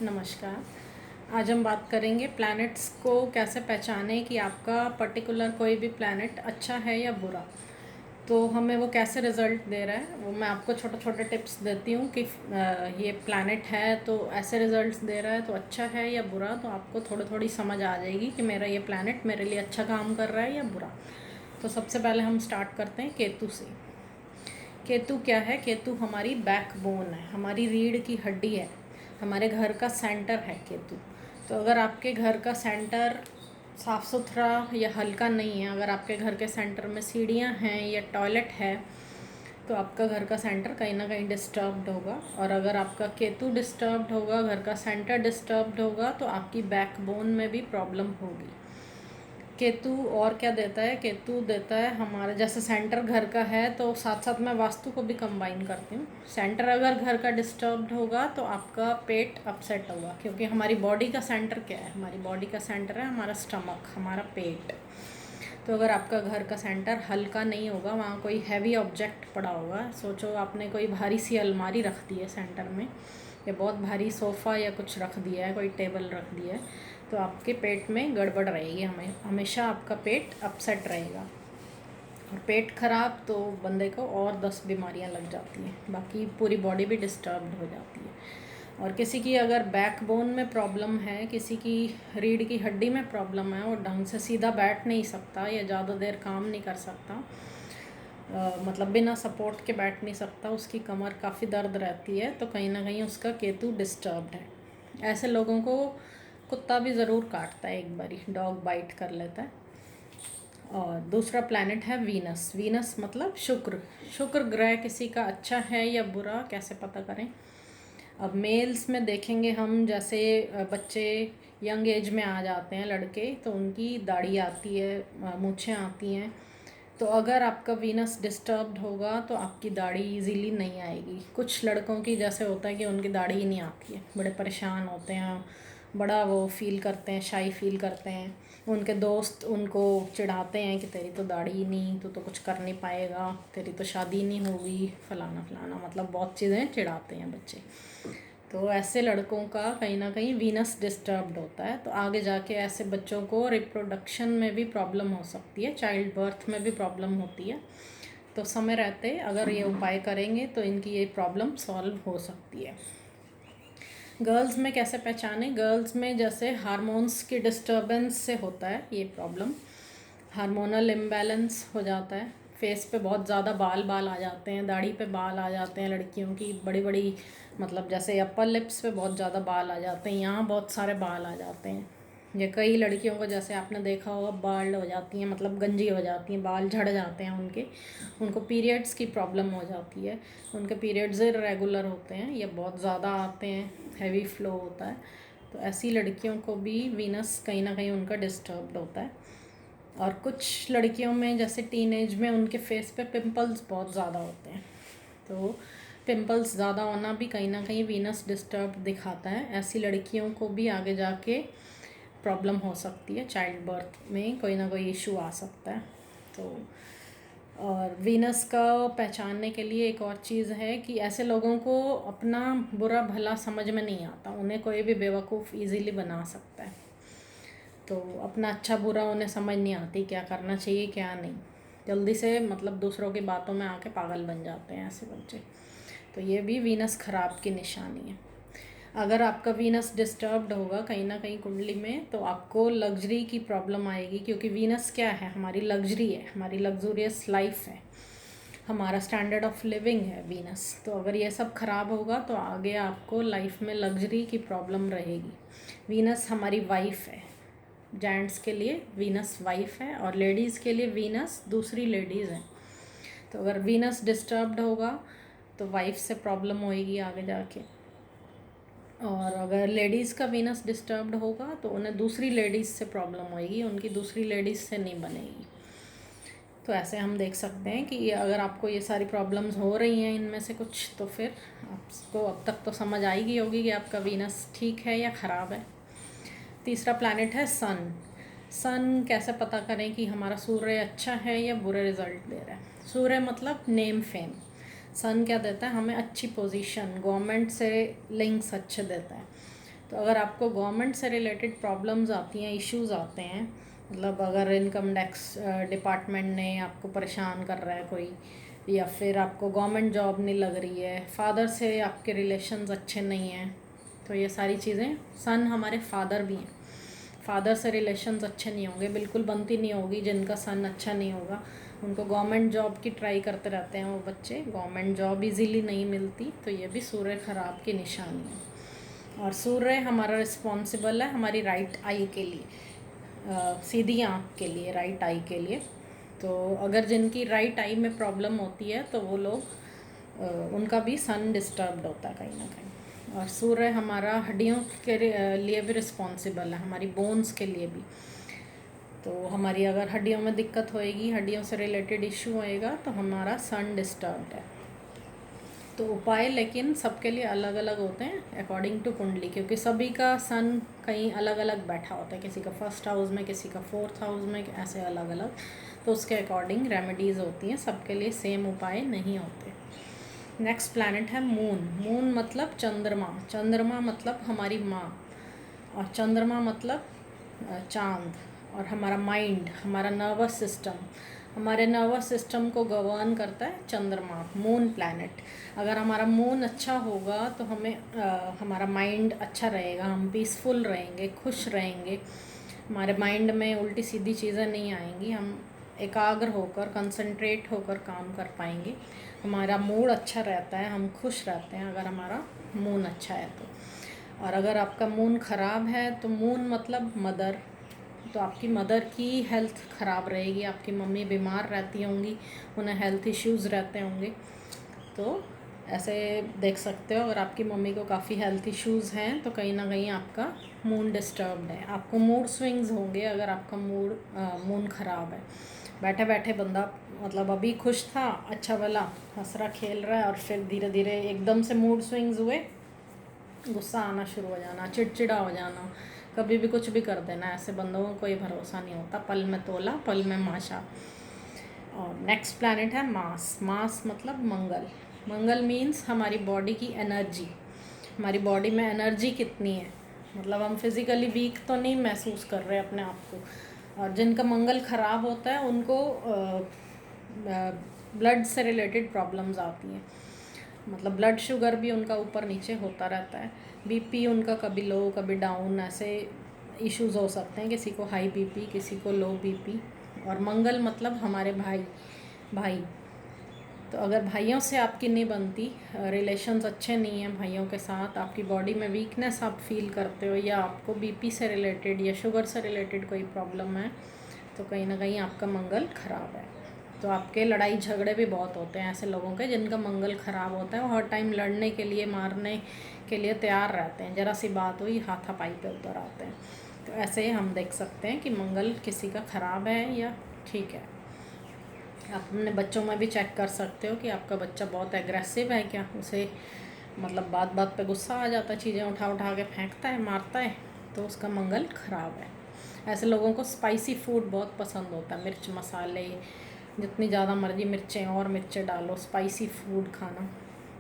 नमस्कार। आज हम बात करेंगे प्लैनेट्स को कैसे पहचाने कि आपका पर्टिकुलर कोई भी प्लैनेट अच्छा है या बुरा। तो हमें वो कैसे रिज़ल्ट दे रहा है वो मैं आपको छोटे छोटे टिप्स देती हूँ कि ये प्लैनेट है तो ऐसे रिज़ल्ट्स दे रहा है तो अच्छा है या बुरा। तो आपको थोड़ी थोड़ी समझ आ जाएगी कि मेरा ये प्लैनेट मेरे लिए अच्छा काम कर रहा है या बुरा। तो सबसे पहले हम स्टार्ट करते हैं केतु से। केतु क्या है? केतु हमारी बैकबोन है, हमारी रीढ़ की हड्डी है, हमारे घर का सेंटर है केतु। तो अगर आपके घर का सेंटर साफ़ सुथरा या हल्का नहीं है, अगर आपके घर के सेंटर में सीढ़ियाँ हैं या टॉयलेट है, तो आपका घर का सेंटर कहीं ना कहीं डिस्टर्ब्ड होगा। और अगर आपका केतु डिस्टर्ब्ड होगा, घर का सेंटर डिस्टर्ब्ड होगा, तो आपकी बैकबोन में भी प्रॉब्लम होगी। केतु और क्या देता है? केतु देता है हमारे जैसे सेंटर घर का है, तो साथ साथ मैं वास्तु को भी कंबाइन करती हूँ। सेंटर अगर घर का डिस्टर्ब्ड होगा तो आपका पेट अपसेट होगा, क्योंकि हमारी बॉडी का सेंटर क्या है? हमारी बॉडी का सेंटर है हमारा स्टमक, हमारा पेट। तो अगर आपका घर का सेंटर हल्का नहीं होगा, वहाँ कोई हैवी ऑब्जेक्ट पड़ा होगा, सोचो आपने कोई भारी सी अलमारी रख दी है सेंटर में, या बहुत भारी सोफ़ा या कुछ रख दिया है, कोई टेबल रख दिया है, तो आपके पेट में गड़बड़ रहेगी। हमेशा आपका पेट अपसेट रहेगा। और पेट खराब तो बंदे को और 10 बीमारियां लग जाती हैं, बाकी पूरी बॉडी भी डिस्टर्ब्ड हो जाती है। और किसी की अगर बैकबोन में प्रॉब्लम है, किसी की रीढ़ की हड्डी में प्रॉब्लम है, वो ढंग से सीधा बैठ नहीं सकता या ज़्यादा देर काम नहीं कर सकता, मतलब बिना सपोर्ट के बैठ नहीं सकता, उसकी कमर काफ़ी दर्द रहती है, तो कहीं ना कहीं उसका केतु डिस्टर्ब्ड है। ऐसे लोगों को कुत्ता भी ज़रूर काटता है, एक बारी डॉग बाइट कर लेता है। और दूसरा प्लैनेट है वीनस। वीनस मतलब शुक्र। शुक्र ग्रह किसी का अच्छा है या बुरा कैसे पता करें? अब मेल्स में देखेंगे हम, जैसे बच्चे यंग एज में आ जाते हैं लड़के, तो उनकी दाढ़ी आती है, मूछें आती हैं। तो अगर आपका वीनस डिस्टर्ब्ड होगा तो आपकी दाढ़ी इजीली नहीं आएगी। कुछ लड़कों की जैसे होता है कि उनकी दाढ़ी ही नहीं आती है, बड़े परेशान होते हैं, बड़ा वो फील करते हैं, शाई फील करते हैं। उनके दोस्त उनको चिढ़ाते हैं कि तेरी तो दाढ़ी ही नहीं, तू तो कुछ कर नहीं पाएगा, तेरी तो शादी नहीं होगी, फलाना फलाना, मतलब बहुत चीज़ें चिढ़ाते हैं बच्चे। तो ऐसे लड़कों का कहीं ना कहीं वीनस डिस्टर्ब्ड होता है, तो आगे जाके ऐसे बच्चों को रिप्रोडक्शन में भी प्रॉब्लम हो सकती है, चाइल्ड बर्थ में भी प्रॉब्लम होती है। तो समय रहते अगर ये उपाय करेंगे तो इनकी ये प्रॉब्लम सॉल्व हो सकती है। गर्ल्स में कैसे पहचाने? गर्ल्स में जैसे हार्मोन्स की डिस्टर्बेंस से होता है ये प्रॉब्लम, हार्मोनल इम्बैलेंस हो जाता है। फेस पे बहुत ज़्यादा बाल बाल आ जाते हैं, दाढ़ी पे बाल आ जाते हैं, लड़कियों की बड़ी बड़ी, मतलब जैसे अपर लिप्स पे बहुत ज़्यादा बाल आ जाते हैं, यहाँ बहुत सारे बाल आ जाते हैं। या कई लड़कियों को जैसे आपने देखा होगा बाल हो जाती हैं, मतलब गंजी हो जाती हैं, बाल झड़ जाते हैं उनके, उनको पीरियड्स की प्रॉब्लम हो जाती है, उनके पीरियड्स इरेगुलर होते हैं या बहुत ज़्यादा आते हैं, हैवी फ्लो होता है। तो ऐसी लड़कियों को भी वीनस कहीं ना कहीं उनका डिस्टर्ब्ड होता है। और कुछ लड़कियों में जैसे टीनेज में उनके फेस पे पिंपल्स बहुत ज़्यादा होते हैं, तो पिंपल्स ज़्यादा होना भी कहीं ना कहीं वीनस डिस्टर्ब दिखाता है। ऐसी लड़कियों को भी आगे जाके प्रॉब्लम हो सकती है, चाइल्ड बर्थ में कोई ना कोई इशू आ सकता है। तो और वीनस का पहचानने के लिए एक और चीज़ है कि ऐसे लोगों को अपना बुरा भला समझ में नहीं आता, उन्हें कोई भी बेवकूफ़ इजीली बना सकता है। तो अपना अच्छा बुरा उन्हें समझ नहीं आती, क्या करना चाहिए क्या नहीं, जल्दी से मतलब दूसरों की बातों में आके पागल बन जाते हैं ऐसे बच्चे। तो ये भी वीनस ख़राब की निशानी है। अगर आपका वीनस डिस्टर्ब्ड होगा कहीं ना कहीं कुंडली में, तो आपको लग्जरी की प्रॉब्लम आएगी, क्योंकि वीनस क्या है? हमारी लग्जरी है, हमारी लग्जूरियस लाइफ है, हमारा स्टैंडर्ड ऑफ लिविंग है वीनस। तो अगर ये सब ख़राब होगा तो आगे आपको लाइफ में लग्जरी की प्रॉब्लम रहेगी। वीनस हमारी वाइफ है, जेंट्स के लिए वीनस वाइफ है और लेडीज़ के लिए वीनस दूसरी लेडीज़ हैं। तो अगर वीनस डिस्टर्ब्ड होगा तो वाइफ से प्रॉब्लम होएगी आगे जाके। और अगर लेडीज़ का वीनस डिस्टर्ब्ड होगा तो उन्हें दूसरी लेडीज़ से प्रॉब्लम होएगी, उनकी दूसरी लेडीज़ से नहीं बनेगी। तो ऐसे हम देख सकते हैं कि अगर आपको ये सारी प्रॉब्लम्स हो रही हैं इनमें से कुछ, तो फिर आपको अब तक तो समझ आएगी होगी कि आपका वीनस ठीक है या ख़राब है। तीसरा प्लैनेट है सन। सन कैसे पता करें कि हमारा सूर्य अच्छा है या बुरे रिजल्ट दे रहा है? सूर्य मतलब नेम फेम। सन क्या देता है? हमें अच्छी पोजीशन, गवर्नमेंट से लिंक्स अच्छे देता है। तो तो अगर आपको गवर्नमेंट से रिलेटेड प्रॉब्लम्स आती हैं, इश्यूज आते हैं, मतलब अगर इनकम टैक्स डिपार्टमेंट ने आपको परेशान कर रहा है कोई, या फिर आपको गवर्नमेंट जॉब नहीं लग रही है, फादर से आपके रिलेशंस अच्छे नहीं हैं, तो ये सारी चीज़ें, सन हमारे फादर भी हैं, फादर से रिलेशंस अच्छे नहीं होंगे, बिल्कुल बनती नहीं होगी जिनका सन अच्छा नहीं होगा, उनको गवर्नमेंट जॉब की ट्राई करते रहते हैं वो बच्चे, गवर्नमेंट जॉब इजीली नहीं मिलती, तो ये भी सूर्य खराब की निशानी है। और सूर्य हमारा रिस्पॉन्सिबल है हमारी राइट आई के लिए, सीधी आँख के लिए, राइट आई के लिए। तो अगर जिनकी राइट आई में प्रॉब्लम होती है तो वो लोग उनका भी सन डिस्टर्ब्ड होता है कहीं ना कहीं। और सूर्य हमारा हड्डियों के लिए भी रिस्पॉन्सिबल है, हमारी बोन्स के लिए भी। तो हमारी अगर हड्डियों में दिक्कत होएगी, हड्डियों से रिलेटेड इशू होएगा, तो हमारा सन डिस्टर्ब्ड है। तो उपाय लेकिन सबके लिए अलग अलग होते हैं अकॉर्डिंग टू कुंडली, क्योंकि सभी का सन कहीं अलग अलग बैठा होता है, किसी का फर्स्ट हाउस में, किसी का फोर्थ हाउस में, ऐसे अलग अलग। तो उसके अकॉर्डिंग रेमेडीज़ होती हैं, सबके लिए सेम उपाय नहीं होते। नेक्स्ट प्लैनेट है मून। मून मतलब चंद्रमा, चंद्रमा मतलब हमारी माँ, और चंद्रमा मतलब चाँद, और हमारा माइंड, हमारा नर्वस सिस्टम, हमारे नर्वस सिस्टम को गवर्न करता है चंद्रमा, मून प्लैनेट। अगर हमारा मून अच्छा होगा तो हमें हमारा माइंड अच्छा रहेगा, हम पीसफुल रहेंगे, खुश रहेंगे, हमारे माइंड में उल्टी सीधी चीज़ें नहीं आएंगी, हम एकाग्र होकर, कंसंट्रेट होकर काम कर पाएंगे, हमारा मूड अच्छा रहता है, हम खुश रहते हैं अगर हमारा मून अच्छा है तो। और अगर आपका मून ख़राब है तो मून मतलब मदर, तो आपकी मदर की हेल्थ ख़राब रहेगी, आपकी मम्मी बीमार रहती होंगी, उन्हें हेल्थ इश्यूज़ रहते होंगे। तो ऐसे देख सकते हो, अगर आपकी मम्मी को काफ़ी हेल्थ इश्यूज़ हैं तो कहीं ना कहीं आपका मून डिस्टर्ब्ड है, आपको मूड स्विंग्स होंगे अगर आपका मून ख़राब है। बैठे बैठे बंदा मतलब अभी खुश था, अच्छा भला हंस रहा खेल रहा है, और फिर धीरे धीरे एकदम से मूड स्विंग्स हुए, गुस्सा आना शुरू हो जाना, चिड़चिड़ा हो जाना, कभी भी कुछ भी कर देना। ऐसे बंदों को कोई भरोसा नहीं होता, पल में तोला पल में माशा। और नेक्स्ट प्लैनेट है मास। मास मतलब मंगल। मंगल मीन्स हमारी बॉडी की एनर्जी, हमारी बॉडी में एनर्जी कितनी है, मतलब हम फिज़िकली वीक तो नहीं महसूस कर रहे अपने आप को। और जिनका मंगल ख़राब होता है उनको ब्लड से रिलेटेड प्रॉब्लम्स आती हैं, मतलब ब्लड शुगर भी उनका ऊपर नीचे होता रहता है, बीपी उनका कभी लो कभी डाउन, ऐसे इश्यूज़ हो सकते हैं, किसी को हाई बीपी, किसी को लो बीपी। और मंगल मतलब हमारे भाई। तो अगर भाइयों से आपकी नहीं बनती, रिलेशंस अच्छे नहीं हैं भाइयों के साथ, आपकी बॉडी में वीकनेस आप फील करते हो, या आपको बीपी से रिलेटेड या शुगर से रिलेटेड कोई प्रॉब्लम है, तो कहीं ना कहीं आपका मंगल ख़राब है। तो आपके लड़ाई झगड़े भी बहुत होते हैं ऐसे लोगों के जिनका मंगल ख़राब होता है, वो हर टाइम लड़ने के लिए, मारने के लिए तैयार रहते हैं, ज़रा सी बात हुई हाथापाई पे उतर आते हैं। तो ऐसे ही हम देख सकते हैं कि मंगल किसी का ख़राब है या ठीक है। आप अपने बच्चों में भी चेक कर सकते हो कि आपका बच्चा बहुत एग्रेसिव है क्या, उसे मतलब बात बात पे गुस्सा आ जाता है, चीज़ें उठा उठा के फेंकता है, मारता है, तो उसका मंगल ख़राब है। ऐसे लोगों को स्पाइसी फूड बहुत पसंद होता है, मिर्च मसाले, जितनी ज़्यादा मर्ज़ी मिर्चें और मिर्चें डालो, स्पाइसी फूड खाना,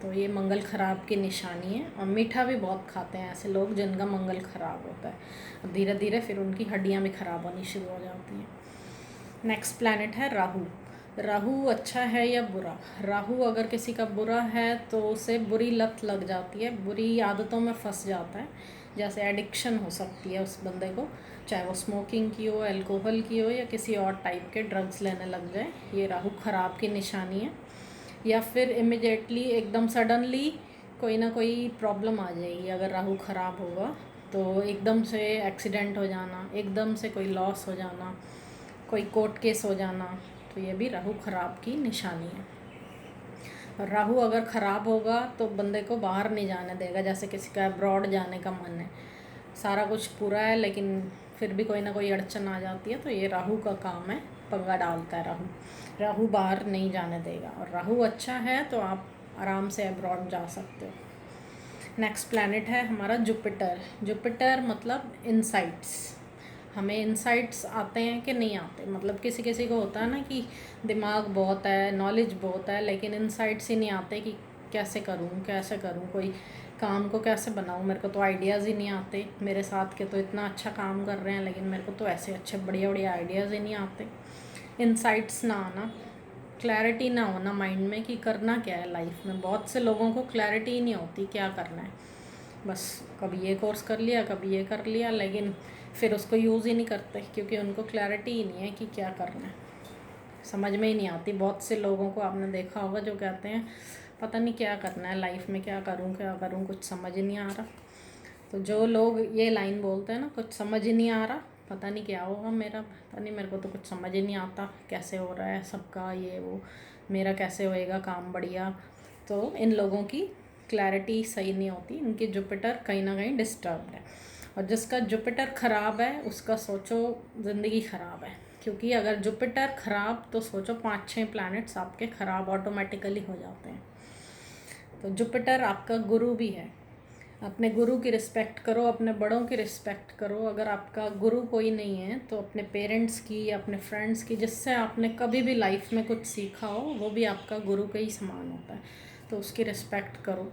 तो ये मंगल ख़राब की निशानी है। और मीठा भी बहुत खाते हैं ऐसे लोग जिनका मंगल ख़राब होता है, धीरे धीरे फिर उनकी हड्डियाँ भी ख़राब होनी शुरू हो जाती हैं। नेक्स्ट प्लैनेट है राहु। राहु अच्छा है या बुरा? राहु अगर किसी का बुरा है तो उसे बुरी लत लग जाती है, बुरी आदतों में फंस जाता है, जैसे एडिक्शन हो सकती है उस बंदे को, चाहे वो स्मोकिंग की हो, अल्कोहल की हो, या किसी और टाइप के ड्रग्स लेने लग जाए, ये राहु ख़राब की निशानी है। या फिर इमिडिएटली एकदम सडनली कोई ना कोई प्रॉब्लम आ जाएगी अगर राहु ख़राब होगा, तो एकदम से एक्सीडेंट हो जाना, एकदम से कोई लॉस हो जाना, कोई कोर्ट केस हो जाना, तो ये भी राहु ख़राब की निशानी है। और राहु अगर ख़राब होगा तो बंदे को बाहर नहीं जाने देगा, जैसे किसी का अब्रॉड जाने का मन है, सारा कुछ पूरा है लेकिन फिर भी कोई ना कोई अड़चन आ जाती है, तो ये राहु का काम है, पंगा डालता है राहु, राहु बाहर नहीं जाने देगा। और राहु अच्छा है तो आप आराम से अब्रॉड जा सकते हो। नेक्स्ट प्लैनेट है हमारा जुपिटर। जुपिटर मतलब इनसाइट्स, हमें इंसाइट्स आते हैं कि नहीं आते, मतलब किसी किसी को होता है ना कि दिमाग बहुत है, नॉलेज बहुत है, लेकिन इंसाइट्स ही नहीं आते कि कैसे करूँ कैसे करूँ, कोई काम को कैसे बनाऊँ, मेरे को तो आइडियाज़ ही नहीं आते। मेरे साथ के तो इतना अच्छा काम कर रहे हैं, लेकिन मेरे को तो ऐसे अच्छे बढ़िया बढ़िया आइडियाज़ ही नहीं आते। इंसाइट्स ना आना, क्लैरिटी ना होना माइंड में कि करना क्या है लाइफ में। बहुत से लोगों को क्लैरिटी ही नहीं होती क्या करना है, बस कभी ये कोर्स कर लिया, कभी ये कर लिया, लेकिन फिर उसको यूज़ ही नहीं करते क्योंकि उनको क्लैरिटी ही नहीं है कि क्या करना है, समझ में ही नहीं आती। बहुत से लोगों को आपने देखा होगा जो कहते हैं पता नहीं क्या करना है लाइफ में, क्या करूँ, कुछ समझ ही नहीं आ रहा। तो जो लोग ये लाइन बोलते हैं ना, कुछ समझ ही नहीं आ रहा, पता नहीं क्या होगा मेरा, पता नहीं, मेरे को तो कुछ समझ ही नहीं आता कैसे हो रहा है सबका ये वो, मेरा कैसे होएगा काम बढ़िया। तो इन लोगों की क्लैरिटी सही नहीं होती, इनकी जुपिटर कहीं ना कहीं डिस्टर्ब्ड है। और जिसका जुपिटर ख़राब है उसका सोचो ज़िंदगी ख़राब है, क्योंकि अगर जुपिटर ख़राब तो सोचो 5-6 प्लैनेट्स आपके ख़राब ऑटोमेटिकली हो जाते हैं। तो जुपिटर आपका गुरु भी है, अपने गुरु की रिस्पेक्ट करो, अपने बड़ों की रिस्पेक्ट करो। अगर आपका गुरु कोई नहीं है तो अपने पेरेंट्स की या अपने फ्रेंड्स की, जिससे आपने कभी भी लाइफ में कुछ सीखा हो, वो भी आपका गुरु के ही समान होता है, तो उसकी रिस्पेक्ट करो।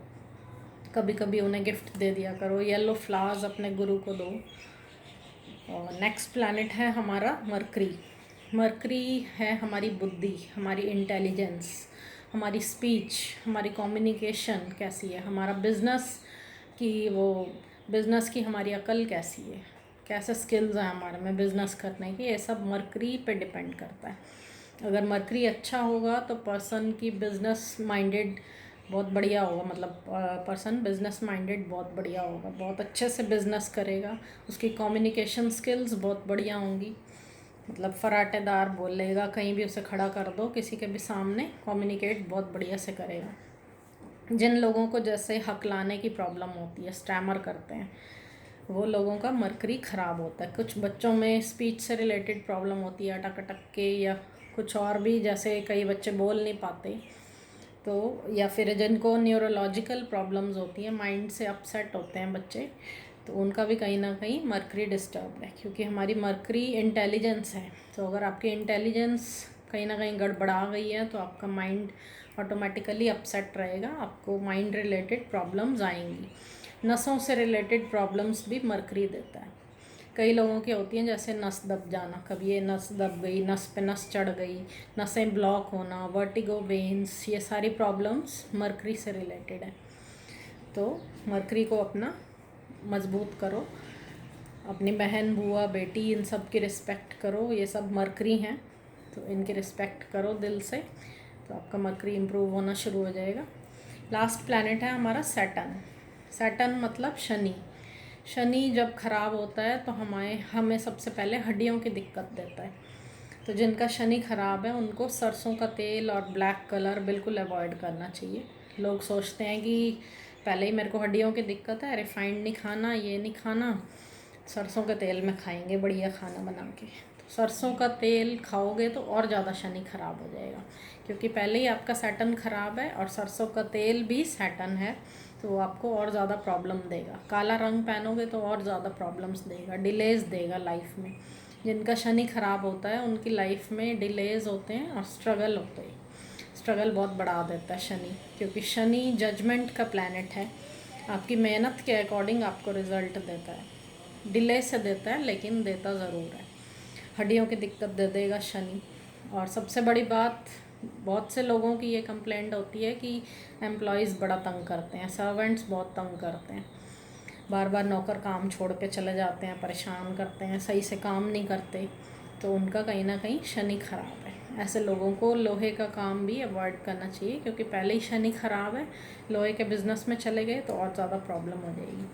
कभी कभी उन्हें गिफ्ट दे दिया करो, येलो फ्लावर्स अपने गुरु को दो। और नेक्स्ट प्लैनेट है हमारा मरकरी। मरकरी है हमारी बुद्धि, हमारी इंटेलिजेंस, हमारी स्पीच, हमारी कम्युनिकेशन कैसी है, हमारा बिजनेस की वो बिज़नेस की हमारी अकल कैसी है, कैसे स्किल्स हैं हमारे में बिज़नेस करने की, ये सब मरकरी पे डिपेंड करता है। अगर मरकरी अच्छा होगा तो पर्सन की बिज़नेस माइंडेड बहुत बढ़िया होगा, मतलब पर्सन बिज़नेस माइंडेड बहुत बढ़िया होगा, बहुत अच्छे से बिज़नेस करेगा, उसकी कम्युनिकेशन स्किल्स बहुत बढ़िया होंगी, मतलब फराटेदार बोलेगा, कहीं भी उसे खड़ा कर दो किसी के भी सामने, कम्युनिकेट बहुत बढ़िया से करेगा। जिन लोगों को जैसे हकलाने की प्रॉब्लम होती है, स्टैमर करते हैं, वो लोगों का मरकरी ख़राब होता है। कुछ बच्चों में स्पीच से रिलेटेड प्रॉब्लम होती है, अटक अटक के, या कुछ और भी, जैसे कई बच्चे बोल नहीं पाते, तो या फिर जिनको न्यूरोलॉजिकल प्रॉब्लम्स होती हैं, माइंड से अपसेट होते हैं बच्चे, तो उनका भी कहीं ना कहीं मरकरी डिस्टर्ब है, क्योंकि हमारी मरकरी इंटेलिजेंस है। तो अगर आपकी इंटेलिजेंस कहीं ना कहीं गड़बड़ा गई है तो आपका माइंड ऑटोमेटिकली अपसेट रहेगा, आपको माइंड रिलेटेड प्रॉब्लम्स आएंगी। नसों से रिलेटेड प्रॉब्लम्स भी मरकरी देता है। कई लोगों की होती हैं जैसे नस दब जाना, कभी ये नस दब गई, नस पे नस चढ़ गई, नसें ब्लॉक होना, वर्टिगो वेन्स, ये सारी प्रॉब्लम्स मरकरी से रिलेटेड है। तो मरकरी को अपना मजबूत करो, अपनी बहन, बुआ, बेटी, इन सब की रिस्पेक्ट करो, ये सब मरकरी हैं, तो इनकी रिस्पेक्ट करो दिल से, तो आपका मरकरी इम्प्रूव होना शुरू हो जाएगा। लास्ट प्लैनेट है हमारा सैटर्न। सैटर्न मतलब शनि। शनि जब ख़राब होता है तो हमें सबसे पहले हड्डियों की दिक्कत देता है। तो जिनका शनि ख़राब है उनको सरसों का तेल और ब्लैक कलर बिल्कुल अवॉइड करना चाहिए। लोग सोचते हैं कि पहले ही मेरे को हड्डियों की दिक्कत है, रिफाइंड नहीं खाना, ये नहीं खाना, सरसों के तेल में खाएंगे बढ़िया खाना बना के। तो सरसों का तेल खाओगे तो और ज़्यादा शनि ख़राब हो जाएगा, क्योंकि पहले ही आपका सैटर्न ख़राब है और सरसों का तेल भी सैटर्न है, तो वो आपको और ज़्यादा प्रॉब्लम देगा। काला रंग पहनोगे तो और ज़्यादा प्रॉब्लम्स देगा, डिलेज़ देगा लाइफ में। जिनका शनि ख़राब होता है उनकी लाइफ में डिलेज़ होते हैं और स्ट्रगल होते हैं। स्ट्रगल बहुत बढ़ा देता है शनि, क्योंकि शनि जजमेंट का प्लैनेट है, आपकी मेहनत के अकॉर्डिंग आपको रिज़ल्ट देता है, डिले से देता है लेकिन देता ज़रूर है। हड्डियों की दिक्कत दे देगा शनि। और सबसे बड़ी बात, बहुत से लोगों की ये कंप्लेंट होती है कि एम्प्लॉयज़ बड़ा तंग करते हैं, सर्वेंट्स बहुत तंग करते हैं, बार बार नौकर काम छोड़ के चले जाते हैं, परेशान करते हैं, सही से काम नहीं करते, तो उनका कहीं ना कहीं शनि ख़राब है। ऐसे लोगों को लोहे का काम भी अवॉइड करना चाहिए, क्योंकि पहले ही शनि ख़राब है, लोहे के बिज़नेस में चले गए तो और ज़्यादा प्रॉब्लम हो जाएगी।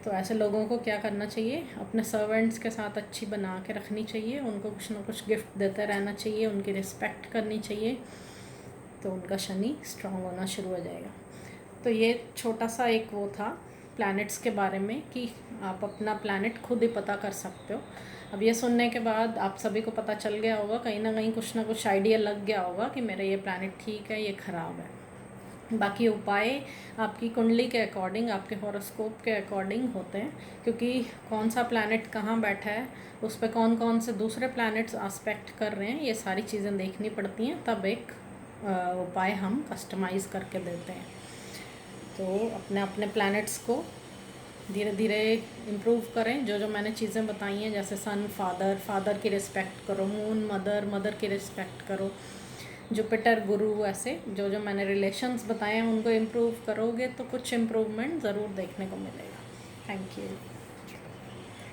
तो ऐसे लोगों को क्या करना चाहिए, अपने सर्वेंट्स के साथ अच्छी बना के रखनी चाहिए, उनको कुछ ना कुछ गिफ्ट देते रहना चाहिए, उनकी रिस्पेक्ट करनी चाहिए, तो उनका शनि स्ट्रांग होना शुरू हो जाएगा। तो ये छोटा सा एक वो था प्लैनेट्स के बारे में कि आप अपना प्लैनेट खुद ही पता कर सकते हो। अब ये सुनने के बाद आप सभी को पता चल गया होगा, कहीं ना कुछ आइडिया लग गया होगा कि मेरा ये प्लैनेट ठीक है, ये ख़राब है। बाकी उपाय आपकी कुंडली के अकॉर्डिंग, आपके हॉरोस्कोप के अकॉर्डिंग होते हैं, क्योंकि कौन सा प्लैनेट कहाँ बैठा है, उस पर कौन कौन से दूसरे प्लैनेट्स आस्पेक्ट कर रहे हैं, ये सारी चीज़ें देखनी पड़ती हैं, तब एक उपाय हम कस्टमाइज़ करके देते हैं। तो अपने अपने प्लैनेट्स को धीरे धीरे इम्प्रूव करें। जो जो मैंने चीज़ें बताई हैं, जैसे सन फादर, फादर की रिस्पेक्ट करो, मून मदर, मदर की रिस्पेक्ट करो, जुपिटर गुरु, ऐसे जो जो मैंने रिलेशंस बताए हैं उनको इम्प्रूव करोगे तो कुछ इम्प्रूवमेंट ज़रूर देखने को मिलेगा। Thank you.